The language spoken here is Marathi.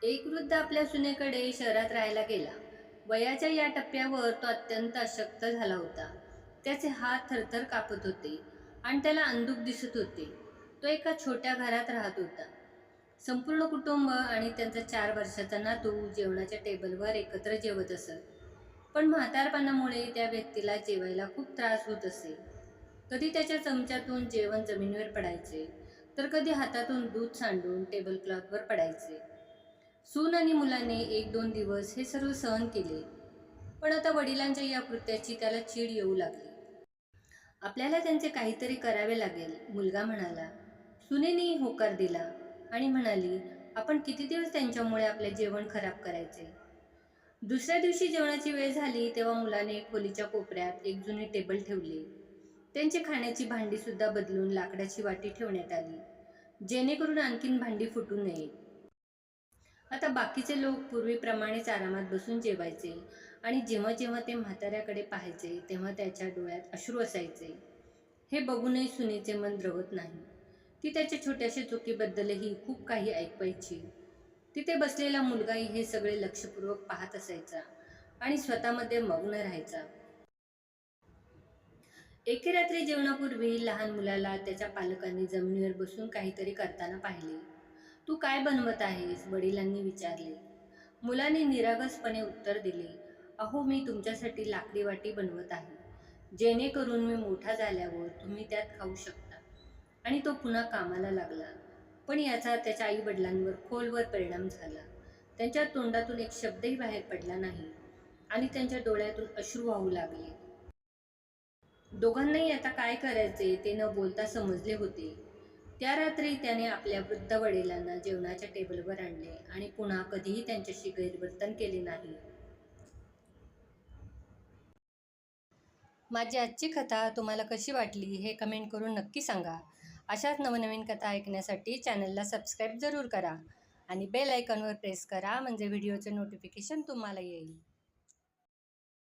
एक वृद्ध आपल्या सुनेकडे शहरात राहायला गेला. वयाच्या या टप्प्यावर तो अत्यंत अशक्त झाला होता. त्याचे हात थरथर कापत होते आणि त्याला अंधुक दिसत होते. तो एका छोट्या घरात राहत होता. संपूर्ण कुटुंब आणि त्यांचा 4 वर्षाचा नातू जेवणाच्या टेबलवर एकत्र जेवत असत. पण म्हातारपणामुळे त्या व्यक्तीला जेवायला खूप त्रास होत असे. कधी त्याच्या चमच्यातून जेवण जमिनीवर पडायचे, तर कधी हातातून दूध सांडून टेबल क्लॉथवर पडायचे. सून आणि मुलाने 1-2 दिवस हे सर्व सहन केले, पण आता वडिलांच्या या कृत्याची त्याला चीड येऊ लागली. आपल्याला त्यांचे काहीतरी करावे लागेल, मुलगा म्हणाला. सुनेने होकार दिला आणि म्हणाली, आपण किती दिवस त्यांच्यामुळे आपले जेवण खराब करायचे. दुसऱ्या दिवशी जेवणाची वेळ झाली तेव्हा मुलाने खोलीच्या कोपऱ्यात एक जुनी टेबल ठेवली. त्यांची खाण्याची भांडी सुद्धा बदलून लाकडाची वाटी ठेवण्यात आली, जेणेकरून आणखीन भांडी फुटू नये. आता बाकीचे लोक पूर्वीप्रमाणेच आरामात बसून जेवायचे आणि जेव्हा जेव्हा ते म्हाताऱ्याकडे पाहायचे तेव्हा त्याच्या डोळ्यात अश्रू असायचे. हे बघूनही सुनेचे मन द्रवत नाही. ती त्याच्या छोट्याशा चुकीबद्दलही खूप काही ऐकवायची. तिथे बसलेला मुलगाही हे सगळे लक्षपूर्वक पाहत असायचा आणि स्वतःमध्ये मग्न राहायचा. एके रात्री जेवणापूर्वी लहान मुलाला त्याच्या पालकांनी जमिनीवर बसून काहीतरी करताना पाहिले. तू काय बनवत आहेस? वडिलांनी विचारले. मुलाने निरागसपणे उत्तर दिले, अहो, मी तुमच्यासाठी लाकडी वाटी बनवत आहे, जेणेकरून मी मोठा झाल्यावर तुम्ही त्यात खाऊ शकता. आणि तो पुन्हा कामाला लागला. पण याचा त्याच्या आई वडिलांवर खोलवर परिणाम झाला. त्यांच्या तोंडातून एक शब्दही बाहेर पडला नाही आणि त्यांच्या डोळ्यातून अश्रू वाहू लागले. दोघांनाही आता काय करायचे ते न बोलता समजले होते. त्या रात्री त्याने आपल्या वृद्ध वडिलांना जेवणाच्या टेबलवर आणले आणि पुन्हा कधीही त्यांच्याशी गैरवर्तन केले नाही. माझी आजची कथा तुम्हाला कशी वाटली हे कमेंट करून नक्की सांगा. अशाच नवनवीन कथा ऐकण्यासाठी चॅनलला सबस्क्राईब जरूर करा आणि बेल आयकॉनवर प्रेस करा, म्हणजे व्हिडिओचे नोटिफिकेशन तुम्हाला येईल.